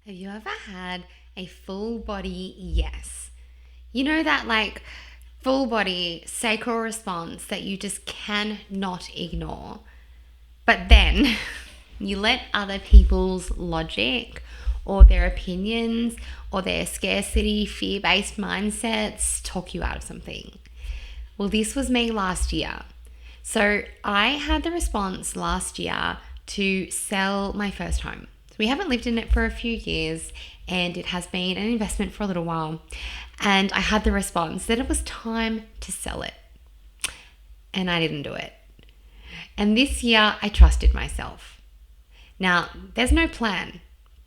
Have you ever had a full body yes? You know that full body sacral response that you just cannot ignore. But then you let other people's logic or their opinions or their scarcity, fear based mindsets talk you out of something. Well, this was me last year. So I had the response last year to sell my first home. So we haven't lived in it for a few years and it has been an investment for a little while. And I had the response that it was time to sell it. And I didn't do it. And this year I trusted myself. Now, there's no plan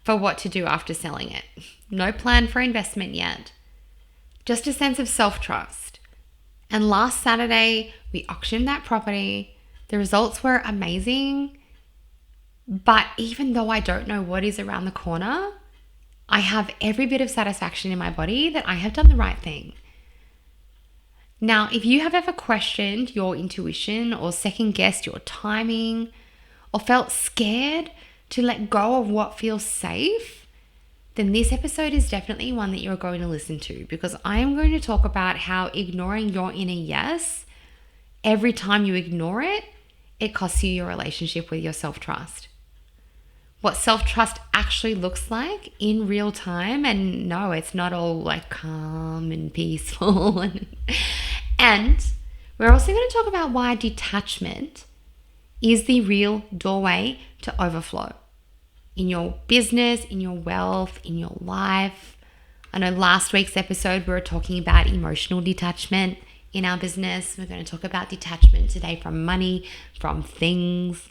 for what to do after selling it. No plan for investment yet. Just a sense of self-trust. And last Saturday, we auctioned that property. The results were amazing. But even though I don't know what is around the corner, I have every bit of satisfaction in my body that I have done the right thing. Now, if you have ever questioned your intuition or second guessed your timing or felt scared to let go of what feels safe, then this episode is definitely one that you're going to listen to, because I am going to talk about how ignoring your inner yes, every time you ignore it, it costs you your relationship with your self-trust. What self-trust actually looks like in real time. And no, it's not all calm and peaceful. And we're also going to talk about why detachment is the real doorway to overflow in your business, in your wealth, in your life. I know last week's episode, we were talking about emotional detachment in our business. We're going to talk about detachment today from money, from things.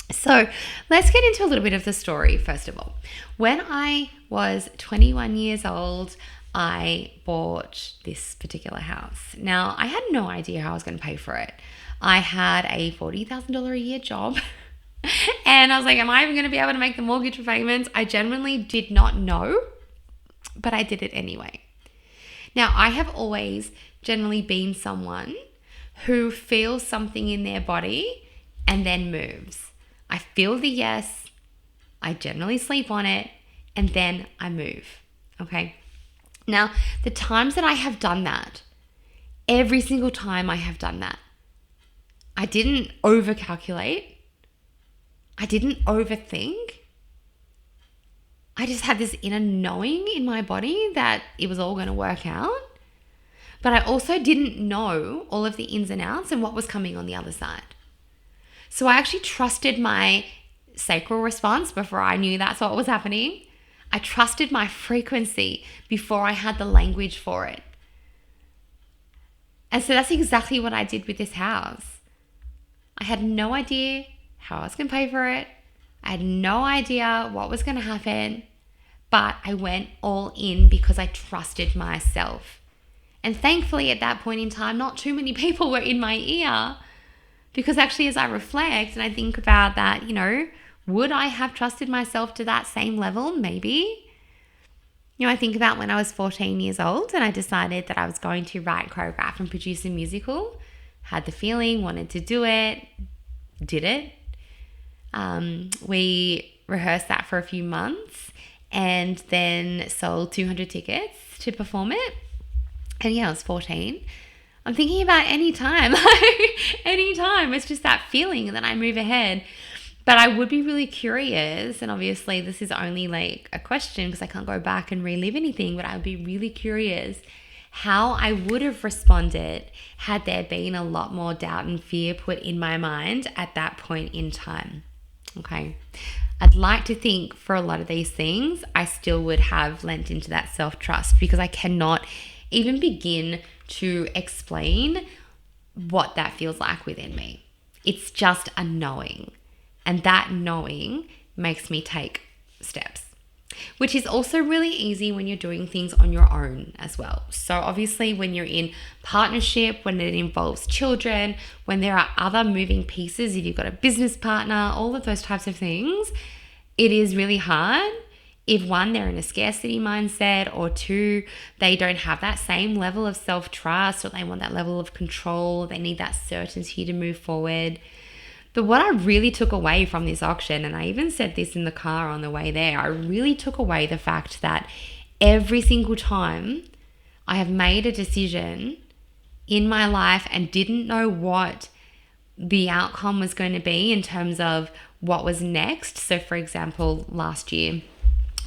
So let's get into a little bit of the story, first of all. When I was 21 years old, I bought this particular house. Now, I had no idea how I was going to pay for it. I had a $40,000 a year job. And I was like, am I even going to be able to make the mortgage payments? I genuinely did not know, but I did it anyway. Now, I have always generally been someone who feels something in their body and then moves. I feel the yes, I generally sleep on it, and then I move, okay? Now, the times that I have done that, every single time I have done that, I didn't overcalculate. I didn't overthink. I just had this inner knowing in my body that it was all going to work out. But I also didn't know all of the ins and outs and what was coming on the other side. So I actually trusted my sacral response before I knew that's what was happening. I trusted my frequency before I had the language for it. And so that's exactly what I did with this house. I had no idea how I was going to pay for it. I had no idea what was going to happen, but I went all in because I trusted myself. And thankfully at that point in time, not too many people were in my ear, because actually as I reflect and I think about that, would I have trusted myself to that same level? Maybe. I think about when I was 14 years old and I decided that I was going to write, choreograph and produce a musical. Had the feeling, wanted to do it, did it. We rehearsed that for a few months and then sold 200 tickets to perform it. And yeah, I was 14. I'm thinking about any time, it's just that feeling and then I move ahead. But I would be really curious, and obviously this is only a question because I can't go back and relive anything, but I would be really curious how I would have responded had there been a lot more doubt and fear put in my mind at that point in time. Okay. I'd like to think for a lot of these things, I still would have lent into that self-trust, because I cannot even begin to explain what that feels like within me. It's just a knowing. And that knowing makes me take steps, which is also really easy when you're doing things on your own as well. So obviously when you're in partnership, when it involves children, when there are other moving pieces, if you've got a business partner, all of those types of things, it is really hard if one, they're in a scarcity mindset, or two, they don't have that same level of self-trust, or they want that level of control, they need that certainty to move forward. But what I really took away from this auction, and I even said this in the car on the way there, I really took away the fact that every single time I have made a decision in my life and didn't know what the outcome was going to be in terms of what was next. So for example, last year,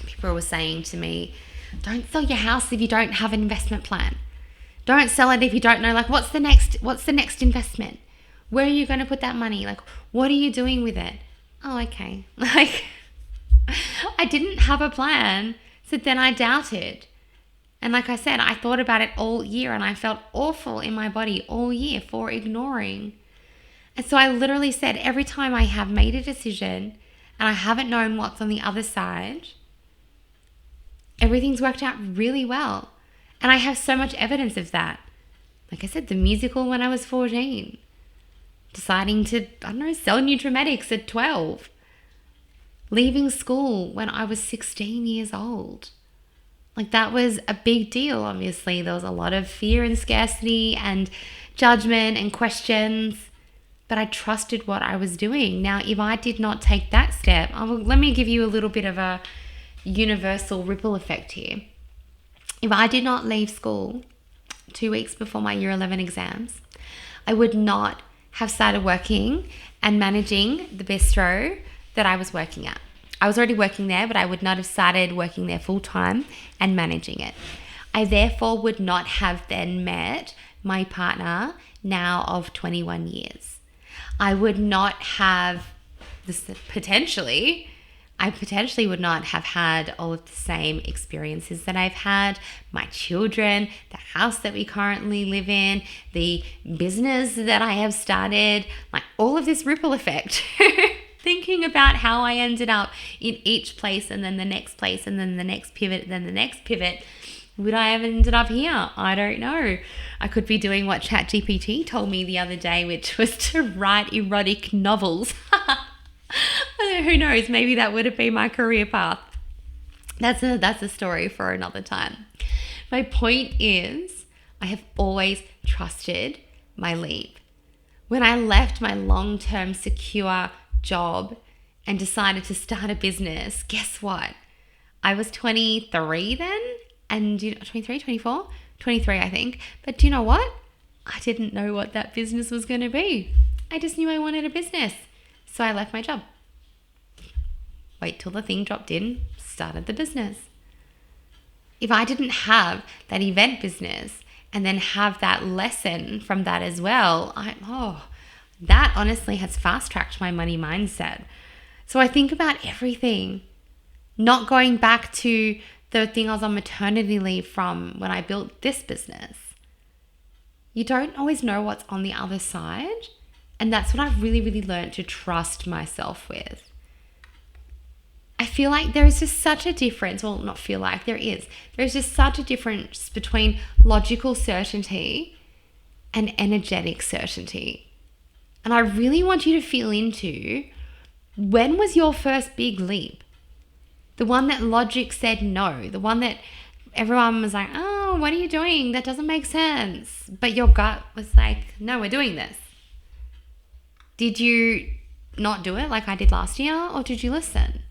people were saying to me, don't sell your house if you don't have an investment plan. Don't sell it if you don't know, like, what's the next investment? Where are you going to put that money? Like, what are you doing with it? Oh, okay. Like, I didn't have a plan. So then I doubted. And like I said, I thought about it all year and I felt awful in my body all year for ignoring. And so I literally said, every time I have made a decision and I haven't known what's on the other side, everything's worked out really well. And I have so much evidence of that. Like I said, the musical when I was 14. Deciding to, sell Nutrimetics at 12. Leaving school when I was 16 years old. Like, that was a big deal, obviously. There was a lot of fear and scarcity and judgment and questions. But I trusted what I was doing. Now, if I did not take that step, let me give you a little bit of a universal ripple effect here. If I did not leave school 2 weeks before my year 11 exams, I would not have started working and managing the bistro that I was working at. I was already working there, but I would not have started working there full time and managing it. I therefore would not have then met my partner now of 21 years. I would not have I potentially would not have had all of the same experiences that I've had, my children, the house that we currently live in, the business that I have started, like all of this ripple effect. Thinking about how I ended up in each place and then the next place and then the next pivot and then the next pivot. Would I have ended up here? I don't know. I could be doing what ChatGPT told me the other day, which was to write erotic novels. Who knows? Maybe that would have been my career path. That's a story for another time. My point is, I have always trusted my leap. When I left my long-term secure job and decided to start a business, guess what? I was 23 then, and 23, 24, 23, I think. But do you know what? I didn't know what that business was going to be. I just knew I wanted a business. So I left my job. Wait till the thing dropped in, started the business. If I didn't have that event business and then have that lesson from that as well, that honestly has fast-tracked my money mindset. So I think about everything, not going back to the thing I was on maternity leave from when I built this business. You don't always know what's on the other side. And that's what I've really, really learned to trust myself with. I feel like there is just such a difference. Well, not feel like, there is. There's just such a difference between logical certainty and energetic certainty. And I really want you to feel into, when was your first big leap? The one that logic said no. The one that everyone was like, oh, what are you doing? That doesn't make sense. But your gut was like, no, we're doing this. Did you not do it like I did last year, or did you listen?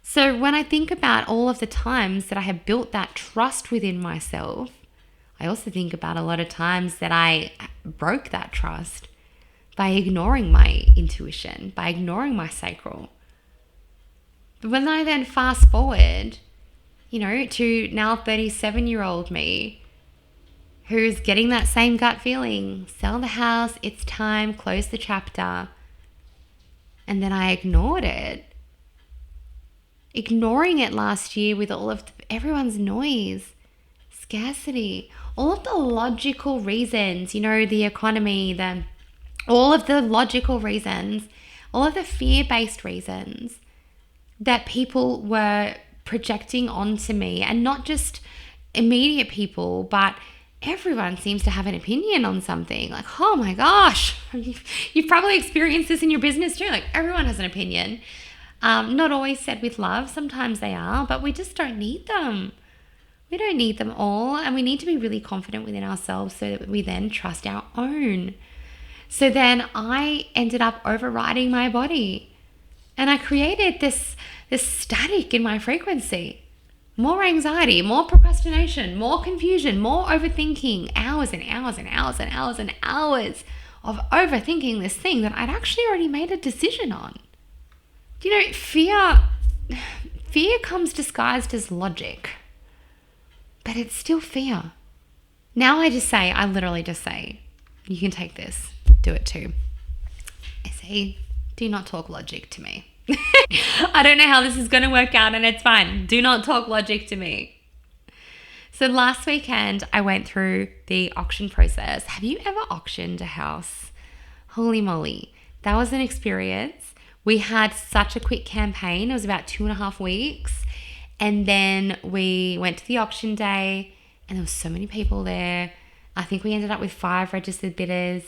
So when I think about all of the times that I have built that trust within myself, I also think about a lot of times that I broke that trust by ignoring my intuition, by ignoring my sacral. But when I then fast forward, to now 37-year-old me, who's getting that same gut feeling, sell the house, it's time, close the chapter. And then I ignored it. Ignoring it last year with all of everyone's noise, scarcity, all of the logical reasons, the economy, all of the logical reasons, all of the fear-based reasons that people were projecting onto me, and not just immediate people, but everyone seems to have an opinion on something. Like, oh my gosh, you've probably experienced this in your business too. Like, everyone has an opinion. Not always said with love. Sometimes they are, but we just don't need them. We don't need them all. And we need to be really confident within ourselves so that we then trust our own. So then I ended up overriding my body, and I created this static in my frequency. More anxiety, more procrastination, more confusion, more overthinking, hours and hours and hours and hours and hours of overthinking this thing that I'd actually already made a decision on. You know, fear comes disguised as logic, but it's still fear. Now I literally just say, you can take this, do it too. I say, do not talk logic to me. I don't know how this is going to work out, and it's fine. Do not talk logic to me. So last weekend, I went through the auction process. Have you ever auctioned a house? Holy moly. That was an experience. We had such a quick campaign. It was about 2.5 weeks. And then we went to the auction day, and there were so many people there. I think we ended up with 5 registered bidders.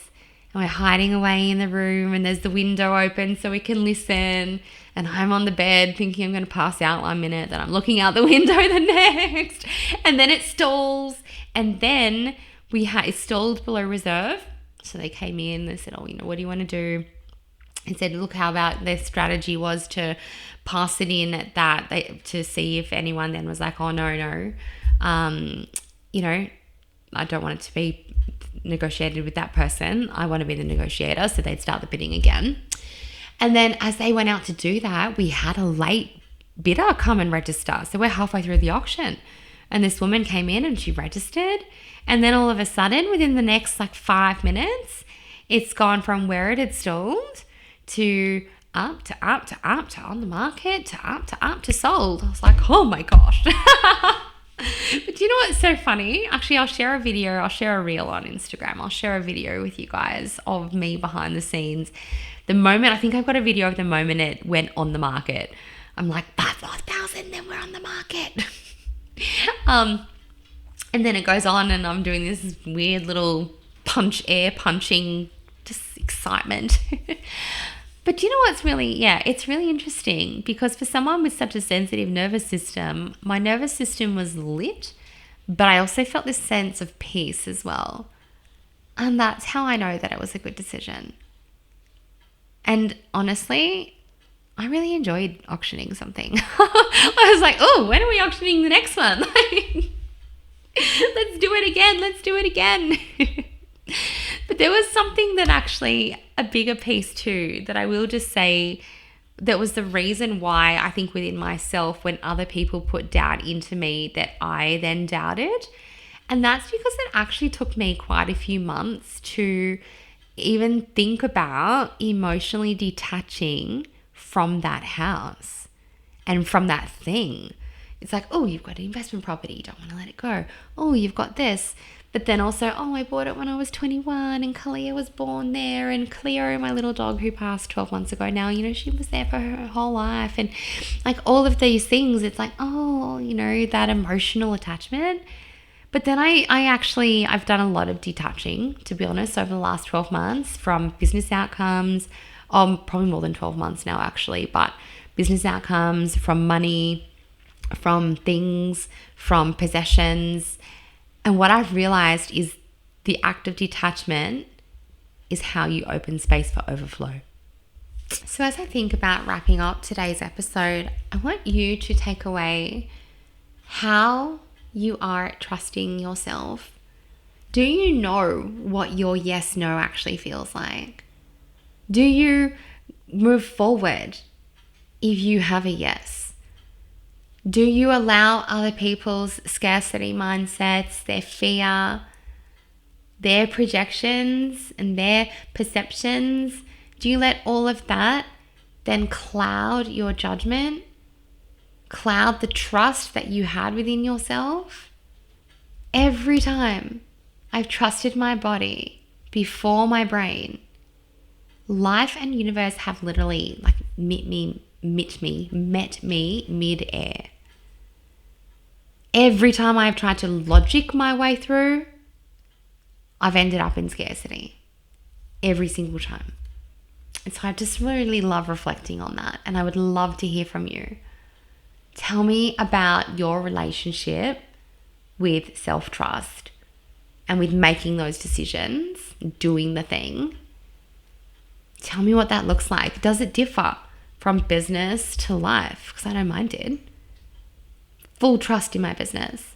And we're hiding away in the room, and there's the window open so we can listen. And I'm on the bed thinking I'm going to pass out 1 minute. Then I'm looking out the window the next. And then it stalls. And then it stalled below reserve. So they came in. They said, what do you want to do? And said, look, how about their strategy was to pass it in at that to see if anyone then was like, oh, no. I don't want it to be negotiated with that person. I want to be the negotiator. So they'd start the bidding again. And then as they went out to do that, we had a late bidder come and register. So we're halfway through the auction, and this woman came in and she registered. And then all of a sudden, within the next 5 minutes, it's gone from where it had stalled to up to up to up to on the market to up to sold. I was like, oh my gosh. But do you know what's so funny? Actually, I'll share a reel on Instagram. I'll share a video with you guys of me behind the scenes. I think I've got a video of the moment it went on the market. I'm like, 5,000, then we're on the market. And then it goes on, and I'm doing this weird little air punching, just excitement. But you know what's it's really interesting, because for someone with such a sensitive nervous system, my nervous system was lit, but I also felt this sense of peace as well. And that's how I know that it was a good decision. And honestly, I really enjoyed auctioning something. I was like, oh, when are we auctioning the next one? Let's do it again. But there was something that actually, a bigger piece too, that I will just say that was the reason why I think within myself, when other people put doubt into me, that I then doubted. And that's because it actually took me quite a few months to even think about emotionally detaching from that house and from that thing. It's like, oh, you've got an investment property, you don't want to let it go. Oh, you've got this. But then also, oh, I bought it when I was 21 and Kalia was born there, and Cleo, my little dog who passed 12 months ago now, she was there for her whole life. And all of these things, it's like, oh, that emotional attachment. But then I've done a lot of detaching, to be honest, over the last 12 months from business outcomes, probably more than 12 months now actually, but business outcomes, from money, from things, from possessions. And what I've realized is the act of detachment is how you open space for overflow. So as I think about wrapping up today's episode, I want you to take away how you are trusting yourself. Do you know what your yes, no actually feels like? Do you move forward if you have a yes? Do you allow other people's scarcity mindsets, their fear, their projections and their perceptions? Do you let all of that then cloud your judgment? Cloud the trust that you had within yourself? Every time I've trusted my body before my brain, life and universe have literally met me mid-air. Every time I've tried to logic my way through, I've ended up in scarcity. Every single time. And so I just really love reflecting on that, and I would love to hear from you. Tell me about your relationship with self-trust and with making those decisions, doing the thing, Tell me what that looks like. Does it differ from business to life? Because I know mine did. Full trust in my business,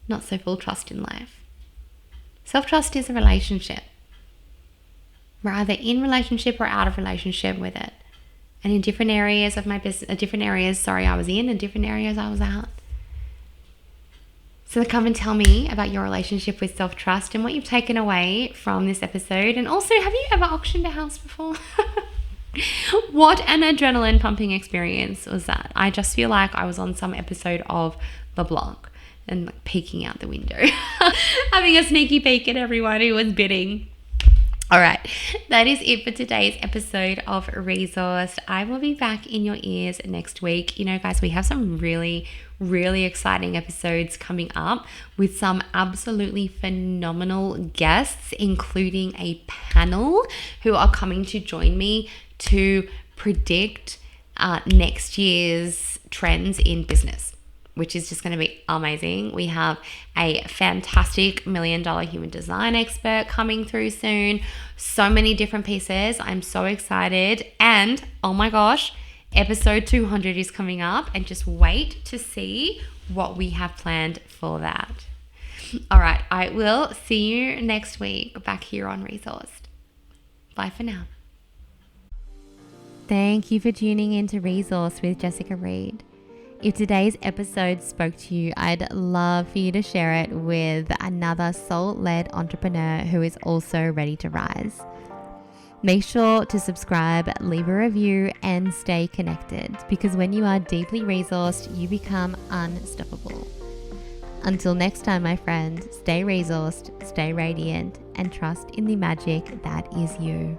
not so full trust in life. Self-trust is a relationship. We're either in relationship or out of relationship with it. And in different areas of my business, I was in, and different areas I was out. So come and tell me about your relationship with self-trust and what you've taken away from this episode. And also, have you ever auctioned a house before? What an adrenaline pumping experience was that? I just feel like I was on some episode of The Block and like peeking out the window, having a sneaky peek at everyone who was bidding. All right, that is it for today's episode of Resourced. I will be back in your ears next week. You know, guys, we have some really, really exciting episodes coming up with some absolutely phenomenal guests, including a panel who are coming to join me to predict next year's trends in business, which is just going to be amazing. We have a fantastic $1 million human design expert coming through soon. So many different pieces. I'm so excited. And oh my gosh, episode 200 is coming up, and just wait to see what we have planned for that. All right, I will see you next week back here on Resourced. Bye for now. Thank you for tuning in to Resource with Jessica Reed. If today's episode spoke to you, I'd love for you to share it with another soul-led entrepreneur who is also ready to rise. Make sure to subscribe, leave a review, and stay connected, because when you are deeply resourced, you become unstoppable. Until next time, my friend, stay resourced, stay radiant, and trust in the magic that is you.